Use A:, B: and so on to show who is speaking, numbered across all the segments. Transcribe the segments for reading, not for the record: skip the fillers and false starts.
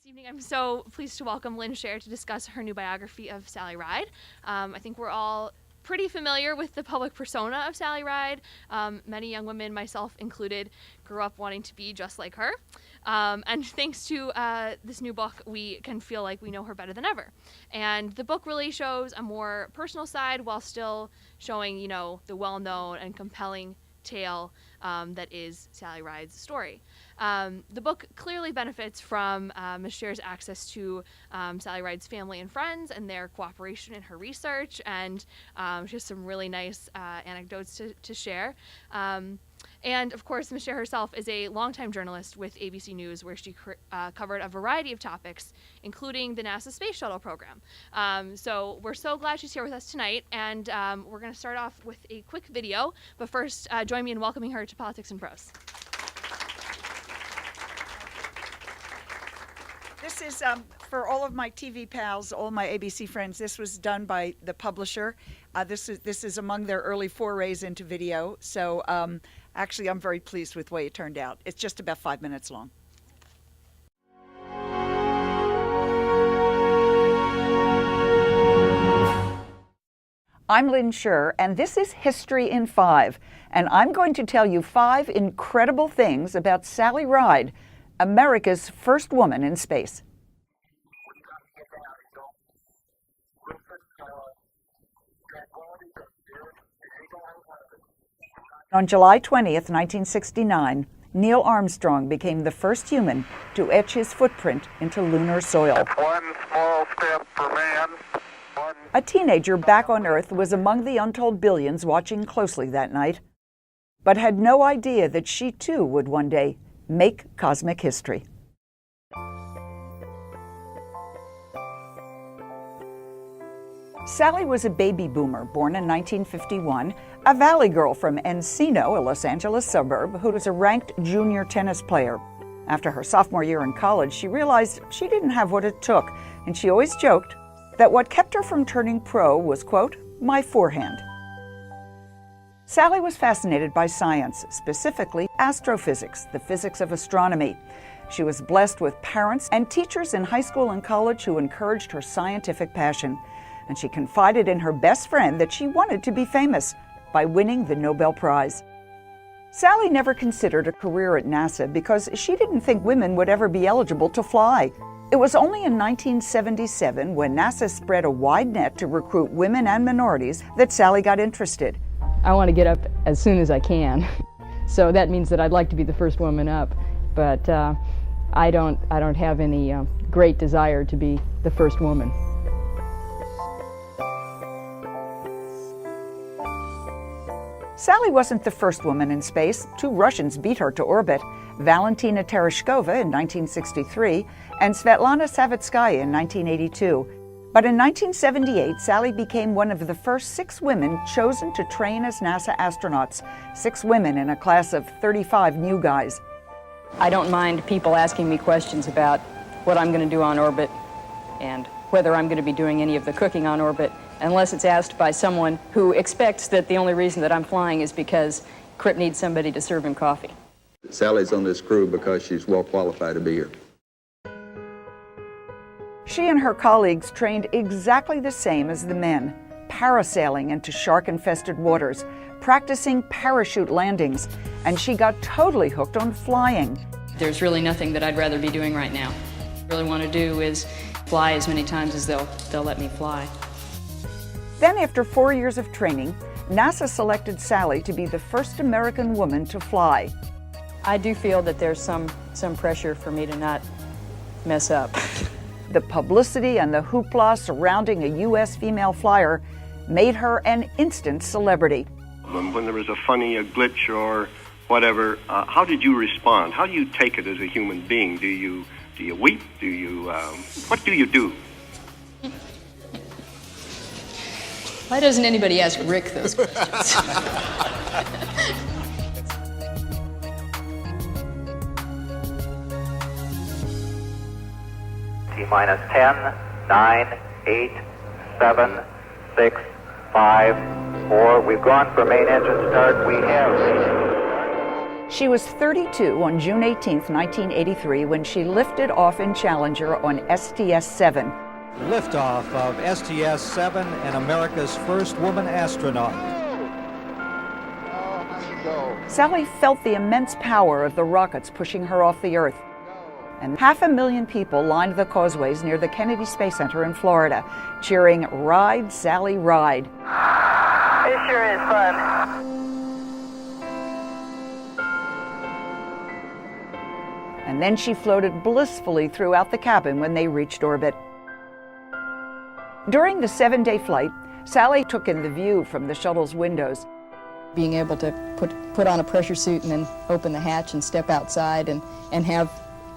A: evening, I'm so pleased to welcome Lynn Sherr to discuss her new biography of Sally Ride. I think we're all pretty familiar with the public persona of Sally Ride. Many young women, myself included, grew up wanting to be just like her. And thanks to this new book, we can feel like we know her better than ever. And the book really shows a more personal side while still showing, the well-known and compelling tale that is Sally Ride's story. The book clearly benefits from Ms. Sherr's access to Sally Ride's family and friends and their cooperation in her research, and she has some really nice anecdotes to share. And of course, Ms. Sherr herself is a longtime journalist with ABC News, where she covered a variety of topics, including the NASA Space Shuttle program. So we're so glad she's here with us tonight, and we're going to start off with a quick video. But first, join me in welcoming her to Politics and Prose.
B: This is, for all of my TV pals, all my ABC friends, this was done by the publisher. This is among their early forays into video. So actually, I'm very pleased with the way it turned out. It's just about 5 minutes long. I'm Lynn Sherr, and this is History in 5. And I'm going to tell you 5 incredible things about Sally Ride, America's first woman in space. On July 20th, 1969, Neil Armstrong became the first human to etch his footprint into lunar soil.
C: One small step for man.
B: A teenager back on Earth was among the untold billions watching closely that night, but had no idea that she too would one day make cosmic history. Sally was a baby boomer born in 1951, a valley girl from Encino, a Los Angeles suburb, who was a ranked junior tennis player. After her sophomore year in college, she realized she didn't have what it took, and she always joked that what kept her from turning pro was, quote, my forehand. Sally was fascinated by science, specifically astrophysics, the physics of astronomy. She was blessed with parents and teachers in high school and college who encouraged her scientific passion. And she confided in her best friend that she wanted to be famous by winning the Nobel Prize. Sally never considered a career at NASA because she didn't think women would ever be eligible to fly. It was only in 1977, when NASA spread a wide net to recruit women and minorities, that Sally got interested.
D: I want to get up as soon as I can. So that means that I'd like to be the first woman up, but I don't have any great desire to be the first woman.
B: Sally wasn't the first woman in space. 2 Russians beat her to orbit, Valentina Tereshkova in 1963 and Svetlana Savitskaya in 1982. But in 1978, Sally became one of the first 6 women chosen to train as NASA astronauts, 6 women in a class of 35 new guys.
D: I don't mind people asking me questions about what I'm going to do on orbit and whether I'm going to be doing any of the cooking on orbit, unless it's asked by someone who expects that the only reason that I'm flying is because Crip needs somebody to serve him coffee.
E: Sally's on this crew because she's well qualified to be here.
B: She and her colleagues trained exactly the same as the men, parasailing into shark-infested waters, practicing parachute landings, and she got totally hooked on flying.
D: There's really nothing that I'd rather be doing right now. What I really want to do is fly as many times as they'll let me fly.
B: Then, after 4 years of training, NASA selected Sally to be the first American woman to fly.
D: I do feel that there's some pressure for me to not mess up.
B: The publicity and the hoopla surrounding a U.S. female flyer made her an instant celebrity.
F: When there was a glitch or whatever, how did you respond? How do you take it as a human being? Do you weep? What do you do?
D: Why doesn't anybody ask Rick those questions?
C: T-minus 10, 9, 8, 7, 6, 5, 4. We've gone for main engine start. We have.
B: She was 32 on June 18, 1983, when she lifted off in Challenger on STS-7.
G: Liftoff of STS-7 and America's first woman astronaut.
B: Sally felt the immense power of the rockets pushing her off the Earth. And 500,000 people lined the causeways near the Kennedy Space Center in Florida, cheering, "Ride, Sally, ride."
H: It sure is fun.
B: And then she floated blissfully throughout the cabin when they reached orbit. During the 7-day flight, Sally took in the view from the shuttle's windows.
D: Being able to put on a pressure suit and then open the hatch and step outside and have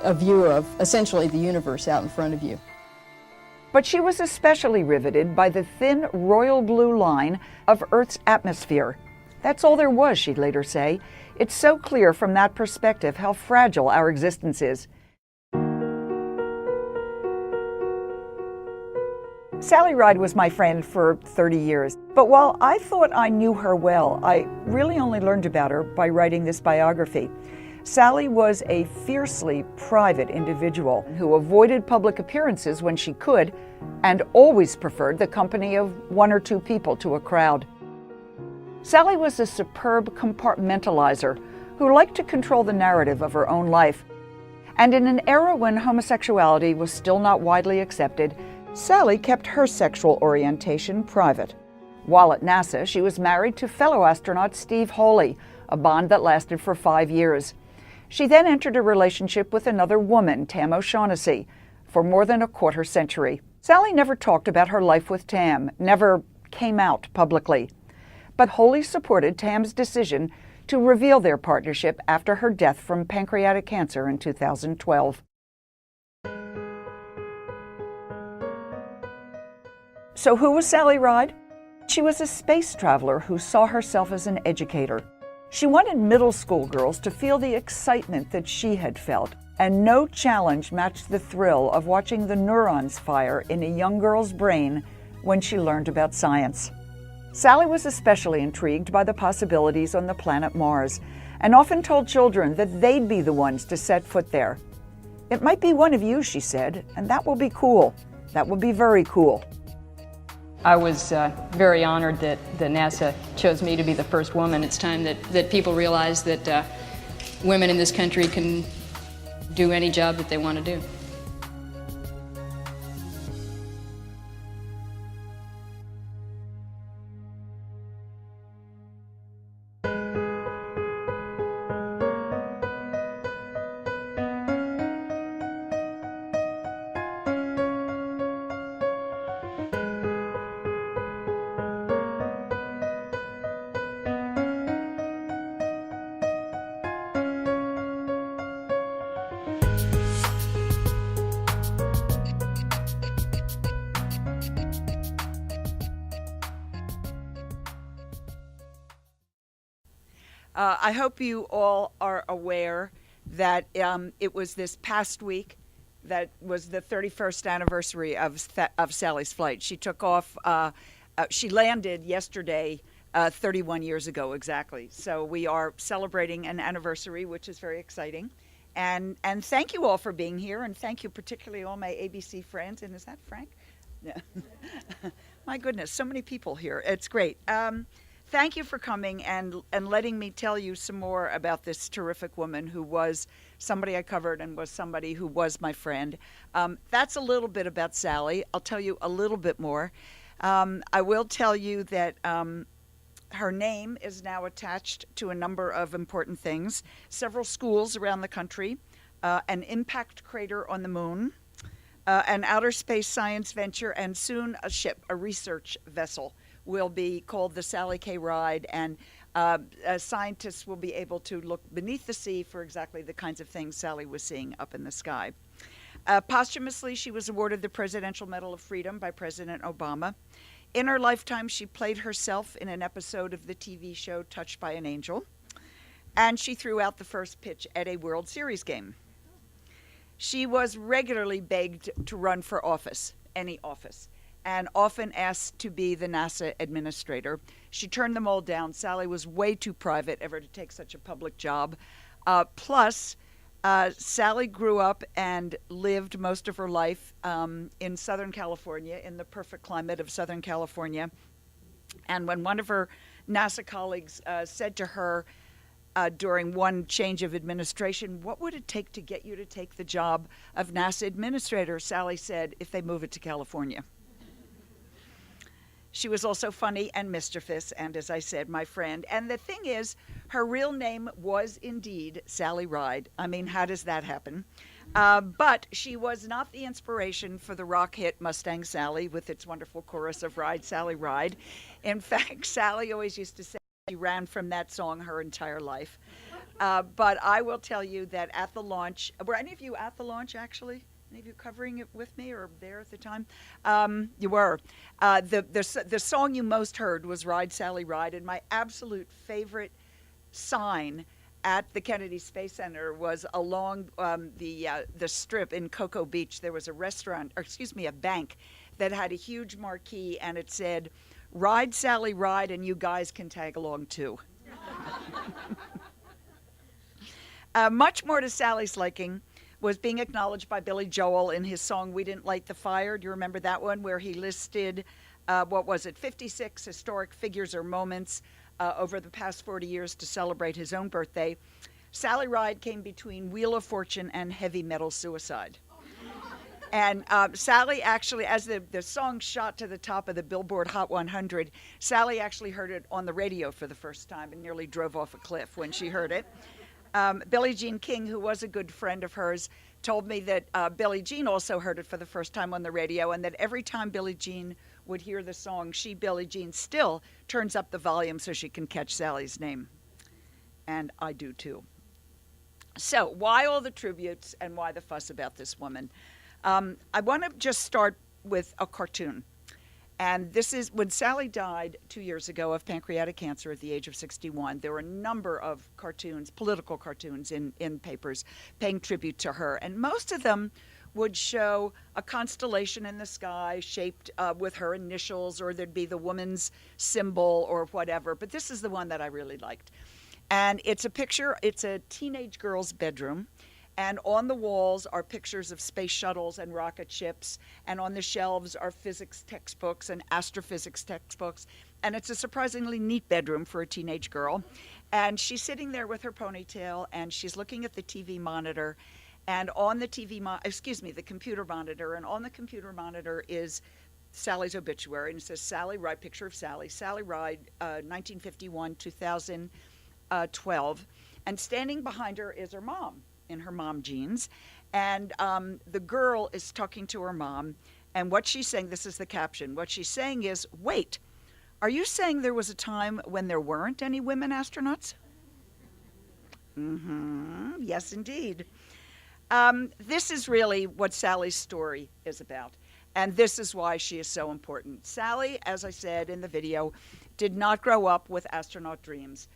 D: a view of essentially the universe out in front of you.
B: But she was especially riveted by the thin royal blue line of Earth's atmosphere. That's all there was, she'd later say. It's so clear from that perspective how fragile our existence is. Sally Ride was my friend for 30 years, but while I thought I knew her well, I really only learned about her by writing this biography. Sally was a fiercely private individual who avoided public appearances when she could and always preferred the company of 1 or 2 people to a crowd. Sally was a superb compartmentalizer who liked to control the narrative of her own life. And in an era when homosexuality was still not widely accepted, Sally kept her sexual orientation private. While at NASA, she was married to fellow astronaut Steve Hawley, a bond that lasted for 5 years. She then entered a relationship with another woman, Tam O'Shaughnessy, for more than a quarter century. Sally never talked about her life with Tam, never came out publicly. But Hawley supported Tam's decision to reveal their partnership after her death from pancreatic cancer in 2012. So who was Sally Ride? She was a space traveler who saw herself as an educator. She wanted middle school girls to feel the excitement that she had felt, and no challenge matched the thrill of watching the neurons fire in a young girl's brain when she learned about science. Sally was especially intrigued by the possibilities on the planet Mars, and often told children that they'd be the ones to set foot there. "It might be one of you," she said, "and that will be cool. That will be very cool."
D: I was very honored that NASA chose me to be the first woman. It's time that people realize that women in this country can do any job that they want to do.
B: I hope you all are aware that it was this past week that was the 31st anniversary of Sally's flight. She took off, she landed yesterday 31 years ago exactly. So we are celebrating an anniversary, which is very exciting. And thank you all for being here, and thank you particularly all my ABC friends. And is that Frank? Yeah. My goodness, so many people here. It's great. Thank you for coming and letting me tell you some more about this terrific woman who was somebody I covered and was somebody who was my friend. That's a little bit about Sally. I'll tell you a little bit more. I will tell you that her name is now attached to a number of important things. Several schools around the country, an impact crater on the moon, an outer space science venture, and soon a ship, a research vessel, will be called the Sally K. Ride, and scientists will be able to look beneath the sea for exactly the kinds of things Sally was seeing up in the sky. Posthumously, she was awarded the Presidential Medal of Freedom by President Obama. In her lifetime, she played herself in an episode of the TV show Touched by an Angel, and she threw out the first pitch at a World Series game. She was regularly begged to run for office, any office, and often asked to be the NASA administrator. She turned them all down. Sally was way too private ever to take such a public job. Plus, Sally grew up and lived most of her life in Southern California, in the perfect climate of Southern California. And when one of her NASA colleagues said to her during one change of administration, "What would it take to get you to take the job of NASA administrator?" Sally said, "If they move it to California." She was also funny and mischievous, and as I said, my friend. And the thing is, her real name was indeed Sally Ride. I mean, how does that happen? But she was not the inspiration for the rock hit Mustang Sally with its wonderful chorus of Ride, Sally, Ride. In fact, Sally always used to say she ran from that song her entire life. But I will tell you that at the launch, were any of you at the launch actually? Any of you covering it with me or there at the time? You were. The song you most heard was Ride, Sally, Ride, and my absolute favorite sign at the Kennedy Space Center was along the strip in Cocoa Beach. There was a restaurant, or excuse me, a bank that had a huge marquee, and it said, "Ride, Sally, Ride, and you guys can tag along too." Much more to Sally's liking was being acknowledged by Billy Joel in his song "We Didn't Light the Fire." Do you remember that one, where he listed, 56 historic figures or moments over the past 40 years to celebrate his own birthday? Sally Ride came between Wheel of Fortune and heavy metal suicide. And Sally actually, as the song shot to the top of the Billboard Hot 100, Sally actually heard it on the radio for the first time and nearly drove off a cliff when she heard it. Billie Jean King, who was a good friend of hers, told me that Billie Jean also heard it for the first time on the radio, and that every time Billie Jean would hear the song, Billie Jean, still turns up the volume so she can catch Sally's name. And I do too. So why all the tributes and why the fuss about this woman? I want to just start with a cartoon. And this is when Sally died 2 years ago of pancreatic cancer at the age of 61. There were a number of cartoons, political cartoons in papers paying tribute to her. And most of them would show a constellation in the sky shaped with her initials, or there'd be the woman's symbol or whatever. But this is the one that I really liked. And it's a picture, it's a teenage girl's bedroom. And on the walls are pictures of space shuttles and rocket ships. And on the shelves are physics textbooks and astrophysics textbooks. And it's a surprisingly neat bedroom for a teenage girl. And she's sitting there with her ponytail, and she's looking at the TV monitor. And on the the computer monitor. And on the computer monitor is Sally's obituary. And it says Sally Ride, picture of Sally. Sally Ride, 1951, 2012. And standing behind her is her mom, in her mom jeans. And the girl is talking to her mom, and what she's saying, this is the caption, what she's saying is, "Wait, are you saying there was a time when there weren't any women astronauts?" Yes, indeed. This is really what Sally's story is about, and this is why she is so important. Sally, as I said in the video, did not grow up with astronaut dreams.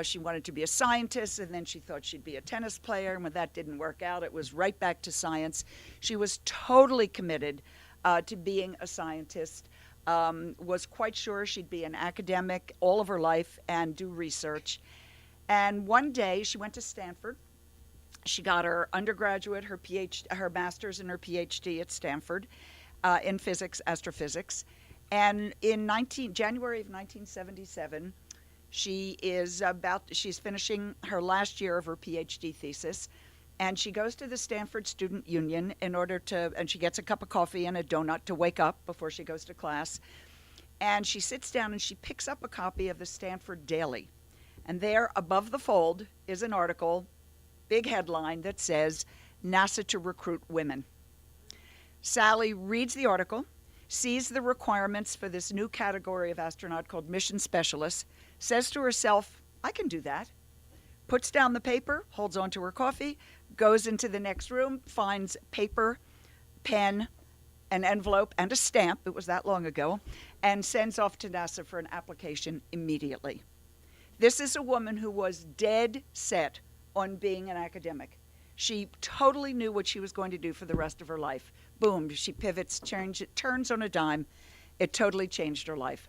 B: She wanted to be a scientist, and then she thought she'd be a tennis player, and when that didn't work out, it was right back to science. She was totally committed to being a scientist, was quite sure she'd be an academic all of her life and do research. And one day, she went to Stanford. She got her undergraduate, her master's and her PhD at Stanford in physics, astrophysics. And in January of 1977, she's finishing her last year of her PhD thesis, and she goes to the Stanford Student Union and she gets a cup of coffee and a donut to wake up before she goes to class. And she sits down and she picks up a copy of the Stanford Daily. And there, above the fold, is an article, big headline, that says, "NASA to recruit women." Sally reads the article, sees the requirements for this new category of astronaut called mission specialists, says to herself, "I can do that," puts down the paper, holds on to her coffee, goes into the next room, finds paper, pen, an envelope, and a stamp, it was that long ago, and sends off to NASA for an application immediately. This is a woman who was dead set on being an academic. She totally knew what she was going to do for the rest of her life. Boom, she pivots, turns on a dime. It totally changed her life.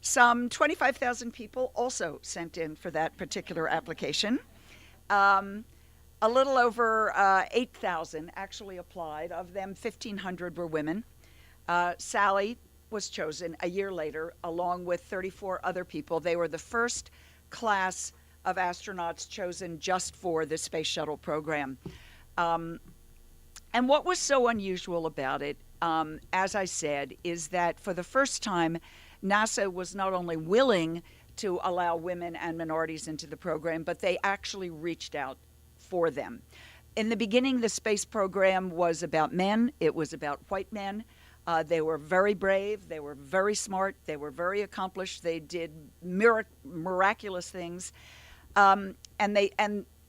B: Some 25,000 people also sent in for that particular application. A little over 8,000 actually applied. Of them, 1,500 were women. Sally was chosen a year later, along with 34 other people. They were the first class of astronauts chosen just for the Space Shuttle program. And what was so unusual about it, as I said, is that for the first time, NASA was not only willing to allow women and minorities into the program, but they actually reached out for them. In the beginning, the space program was about men. It was about white men. They were very brave. They were very smart. They were very accomplished. They did miraculous things.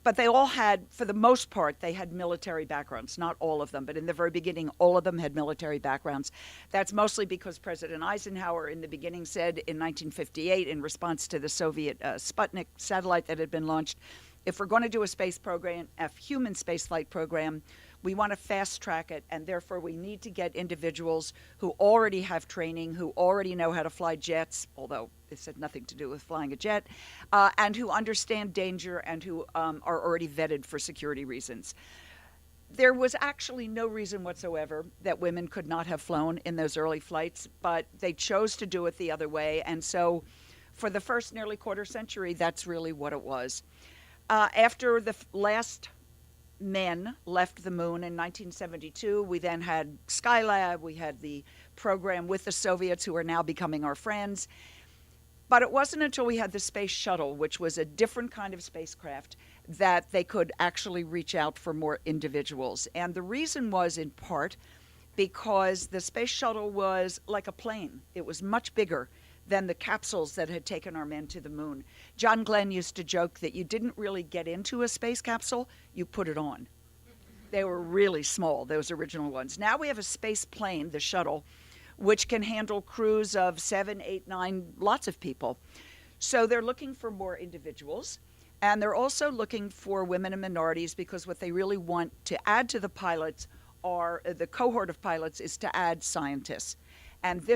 B: But they all had, for the most part, they had military backgrounds. Not all of them, but in the very beginning, all of them had military backgrounds. That's mostly because President Eisenhower in the beginning said in 1958, in response to the Soviet Sputnik satellite that had been launched, if we're going to do a space program, a human spaceflight program, we want to fast track it, and therefore we need to get individuals who already have training, who already know how to fly jets, although this had nothing to do with flying a jet, and who understand danger and who are already vetted for security reasons. There was actually no reason whatsoever that women could not have flown in those early flights, but they chose to do it the other way, and so for the first nearly quarter century, that's really what it was. After the last men left the moon in 1972. We then had Skylab. We had the program with the Soviets, who are now becoming our friends. But it wasn't until we had the Space Shuttle, which was a different kind of spacecraft, that they could actually reach out for more individuals. And the reason was in part because the Space Shuttle was like a plane. It was much bigger than the capsules that had taken our men to the moon. John Glenn used to joke that you didn't really get into a space capsule, you put it on. They were really small, those original ones. Now we have a space plane, the shuttle, which can handle crews of 7, 8, 9, lots of people. So they're looking for more individuals, and they're also looking for women and minorities, because what they really want to add to the pilots, or the cohort of pilots, is to add scientists. And this